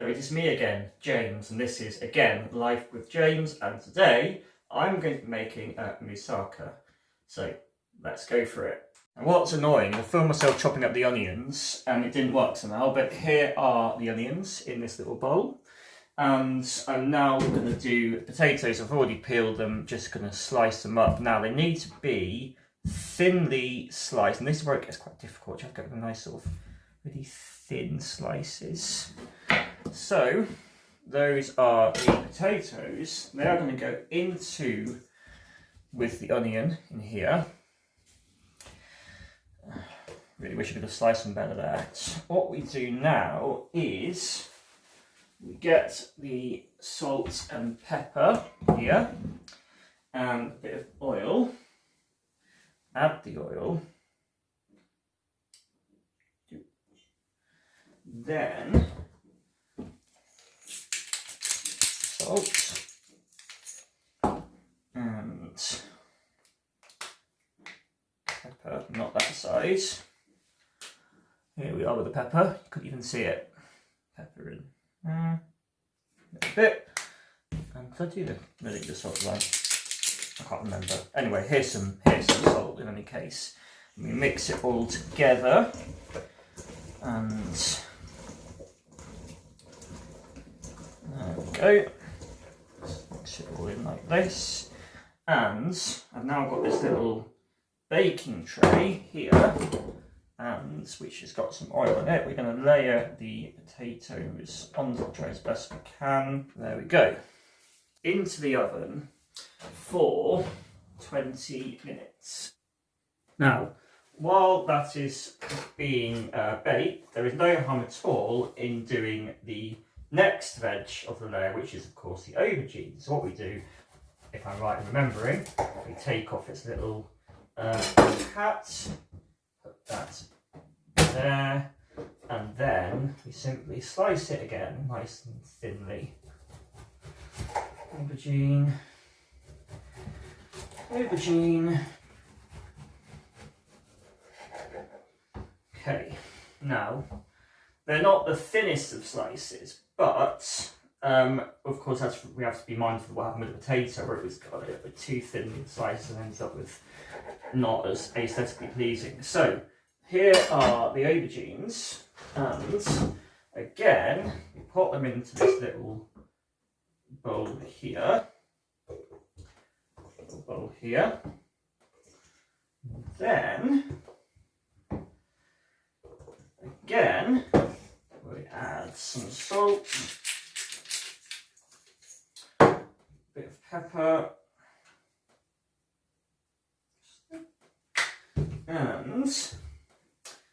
So it is me again, James, and this is again Life with James, and today I'm going to be making a moussaka. So let's go for it. And what's annoying, I filmed myself chopping up the onions and it didn't work somehow, but here are the onions in this little bowl. And I'm now going to do potatoes. I've already peeled them, just going to slice them up. Now they need to be thinly sliced, and this is where it gets quite difficult. You have to get a nice sort of really thin slices. So those are the potatoes. They are going to go into with the onion in here. Really wish I could have sliced them better there. What we do now is we get the salt and pepper here and a bit of oil. Add the oil. Then salt and pepper, not that size. Here we are with the pepper. You couldn't even see it. Pepper in a little bit. And could I do the salt line? I can't remember. Anyway, here's some salt in any case. And we mix it all together, and there we go. Mix it all in like this. And I've now got this little baking tray here, and which has got some oil in it. We're going to layer the potatoes onto the tray as best we can. There we go. Into the oven for 20 minutes. Now, while that is being baked, there is no harm at all in doing the next veg of the layer, which is of course the aubergine. So what we do, if I'm right in remembering, we take off its little hat, put that there, and then we simply slice it again nice and thinly. Aubergine. Okay, now they're not the thinnest of slices, but of course we have to be mindful of what happened with the potato, where it was got a little bit too thin slices and ends up with not as aesthetically pleasing. So here are the aubergines, and again we put them into this little bowl here. Then again we add some salt, a bit of pepper, and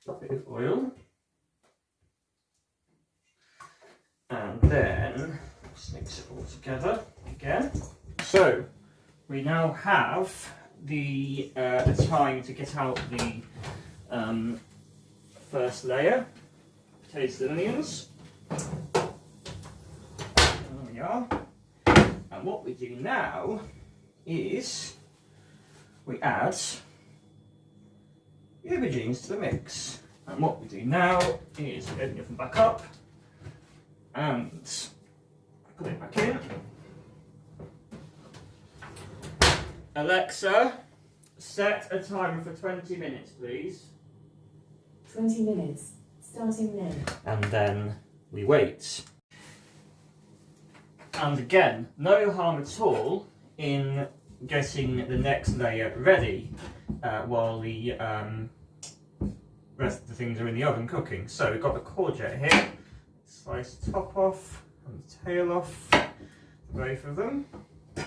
a bit of oil, and then just mix it all together again. So we now have the time to get out the first layer, potatoes and onions. There we are. And what we do now is we add the aubergines to the mix. And what we do now is we open the oven back up and put it back in. Alexa, set a timer for 20 minutes, please. 20 minutes, starting now. And then we wait. And again, no harm at all in getting the next layer ready while the rest of the things are in the oven cooking. So we've got the courgette here. Slice the top off and the tail off, both of them.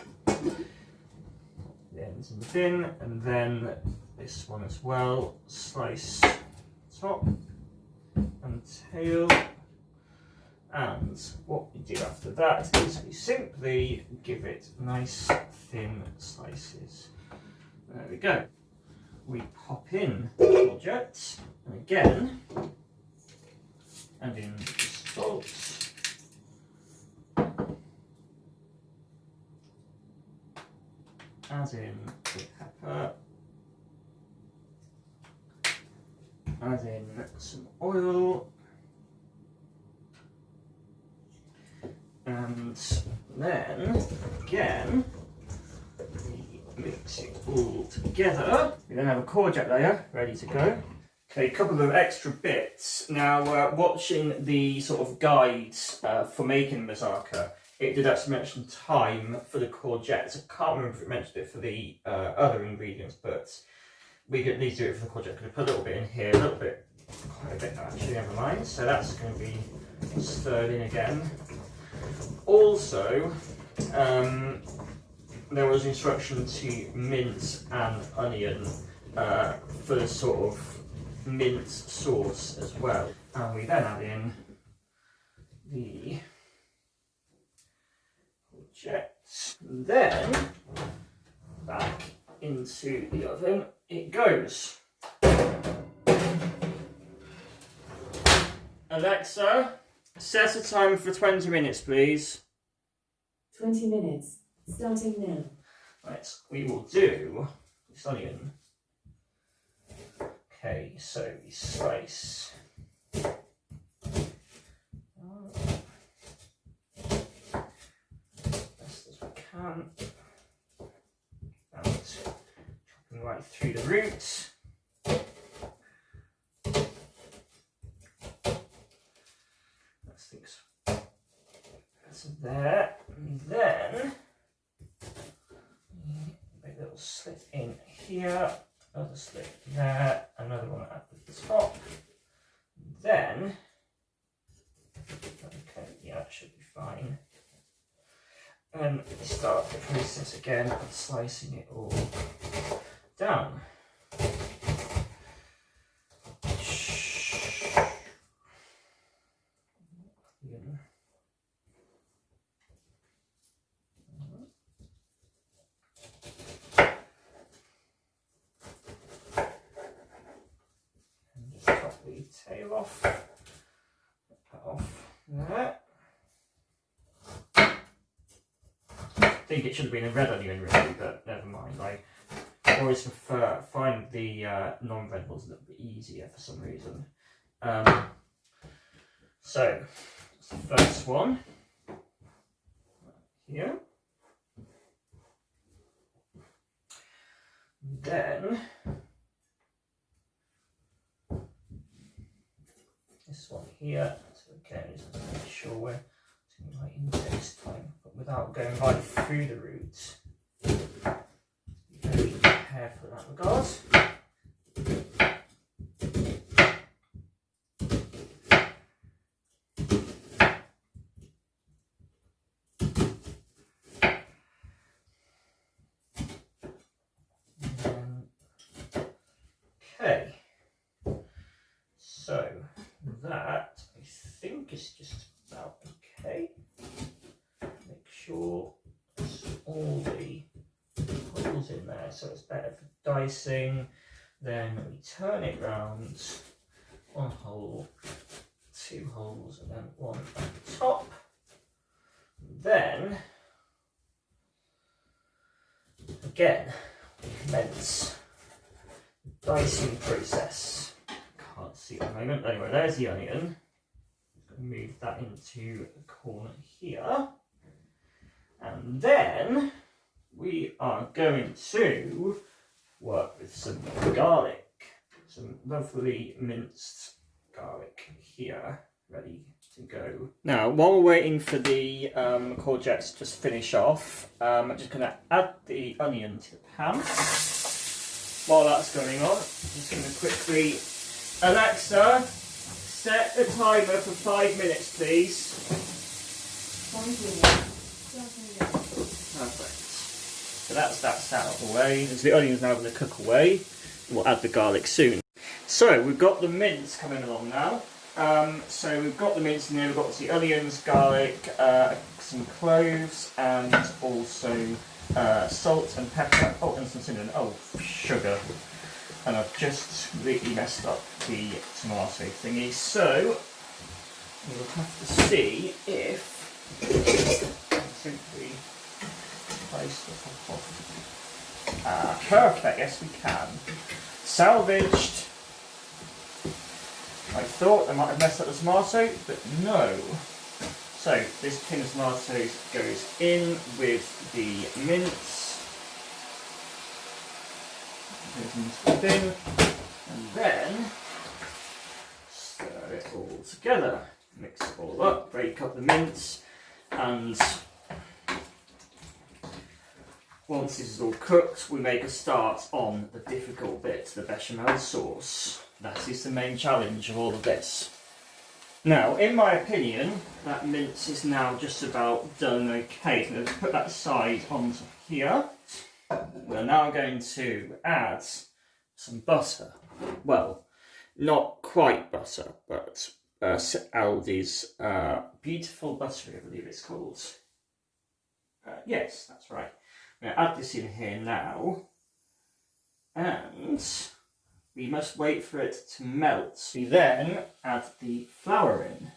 The ends in the bin, and then this one as well. Slice top and tail. And what we do after that is we simply give it nice thin slices. There we go. We pop in the courgette, and again add in the salt, add in the pepper, add in some oil, And then, again, we mix it all together. We then have a courgette layer ready to go. Okay, a couple of extra bits. Now, watching the sort of guides for making moussaka, it did actually mention thyme for the courgettes. I can't remember if it mentioned it for the other ingredients, but we need to do it for the courgette. I'm going to put a little bit in here, quite a bit actually, never mind. So that's going to be stirred in again. Also, there was instruction to mince an onion for the sort of mince sauce as well. And we then add in the courgette. Then back into the oven it goes. Alexa, set a time for 20 minutes, please. 20 minutes, starting now. Right, we will do this onion. Okay, so we slice. Best as we can. And chopping right through the roots. That's there. And then make a little slit in here, another slit there, another one at the top. Then, okay, yeah, that should be fine. And we start the process again of slicing it all down. Tail off, that off there. I think it should have been a red onion really, but never mind. I always find the non-red ones a little bit easier for some reason. So that's the first one here. Then this one here, so again, just to make sure we're doing right into this time, but without going right through the roots. Be very careful in that regard. Okay, so that I think is just about okay. Make sure it's all the holes in there, so it's better for dicing. Then we turn it round, one hole, two holes, and then one at the top. Then again, we commence the dicing process. Can't see at the moment. Anyway, there's the onion. Move that into the corner here. And then we are going to work with some garlic. Some lovely minced garlic here, ready to go. Now, while we're waiting for the courgettes to just finish off, I'm just going to add the onion to the pan. While that's going on, I'm just going to quickly... Alexa, set the timer for 5 minutes, please. 5 minutes. Perfect. So that's out of the way. As the onion's now going to cook away, we'll add the garlic soon. So we've got the mince coming along now. So we've got the mince in there, we've got the onions, garlic, some cloves, and also salt and pepper. Oh, and some cinnamon. Oh, sugar. And I've just completely messed up the tomato thingy. So we'll have to see if I simply place the top off. Ah, perfect. Yes, we can. Salvaged. I thought I might have messed up the tomato, but no. So this tin of tomatoes goes in with the mince. Goes into the bin, and then stir it all together. Mix it all up, break up the mince, and once this is all cooked, we make a start on the difficult bit, the bechamel sauce. That is the main challenge of all of this. Now, in my opinion, that mince is now just about done okay. So let's put that aside onto here. We're now going to add some butter. Well, not quite butter, but Aldi's beautiful butter, I believe it's called. Yes, that's right. I'm going to add this in here now, and we must wait for it to melt. We then add the flour in,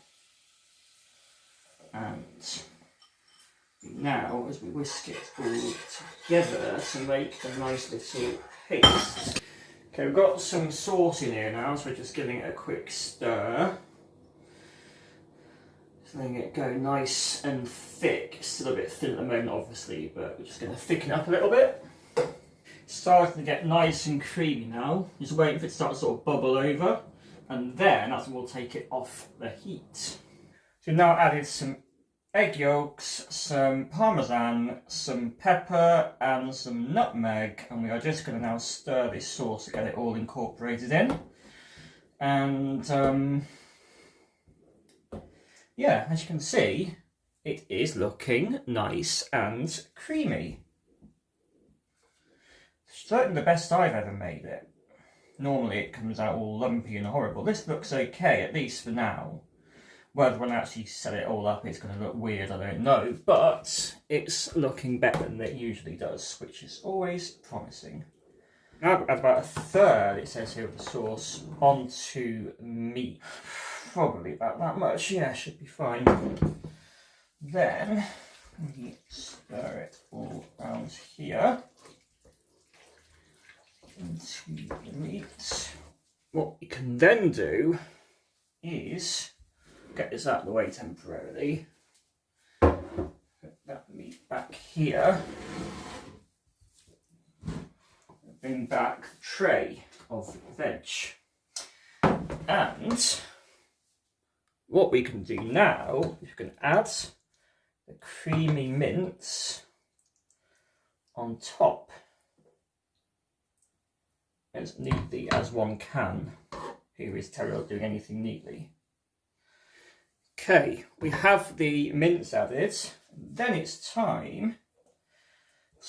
and now as we whisk it all together to make a nice little paste. Okay, we've got some sauce in here now, so we're just giving it a quick stir. Just letting it go nice and thick. It's still a bit thin at the moment, obviously, but we're just going to thicken it up a little bit. It's starting to get nice and creamy now. Just waiting for it to start to sort of bubble over, and then that's when we'll take it off the heat. So we've now added some egg yolks, some parmesan, some pepper and some nutmeg, and we are just going to now stir this sauce to get it all incorporated in. And yeah, as you can see, it is looking nice and creamy. Certainly the best I've ever made it. Normally it comes out all lumpy and horrible. This looks okay, at least for now. Whether when I actually set it all up it's going to look weird, I don't know. But it's looking better than it usually does, which is always promising. Now add about a third, it says here, of the sauce onto meat. Probably about that much, yeah, should be fine. Then we stir it all around here into the meat. What we can then do is get this out of the way temporarily. Put that meat back here. Bring back the tray of veg. And what we can do now is we can add the creamy mince on top as neatly as one can. Here is Terry doing anything neatly. Okay, we have the mince added. Then it's time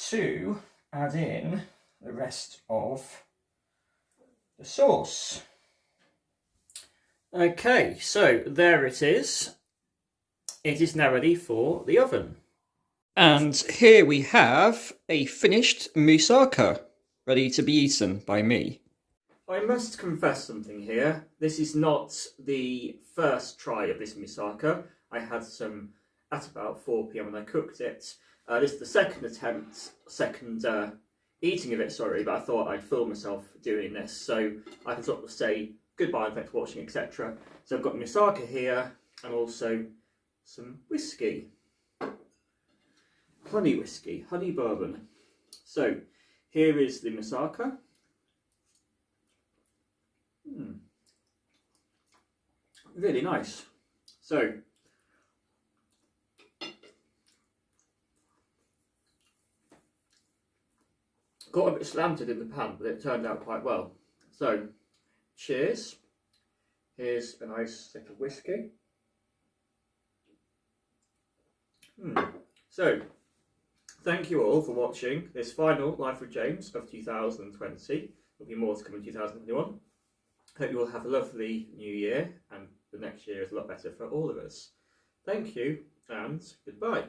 to add in the rest of the sauce. Okay, so there it is. It is now ready for the oven. And here we have a finished moussaka, ready to be eaten by me. I must confess something here. This is not the first try of this moussaka. I had some at about 4 p.m. when I cooked it. This is the second eating of it, sorry, but I thought I'd film myself doing this so I can sort of say goodbye, thanks for watching, etc. So I've got moussaka here and also some whiskey. Honey whiskey, honey bourbon. So here is the moussaka. Really nice. So got a bit slanted in the pan, but it turned out quite well. So cheers. Here's a nice sip of whiskey. So thank you all for watching this final Life with James of 2020. There'll be more to come in 2021. Hope you all have a lovely new year and the next year is a lot better for all of us. Thank you and goodbye.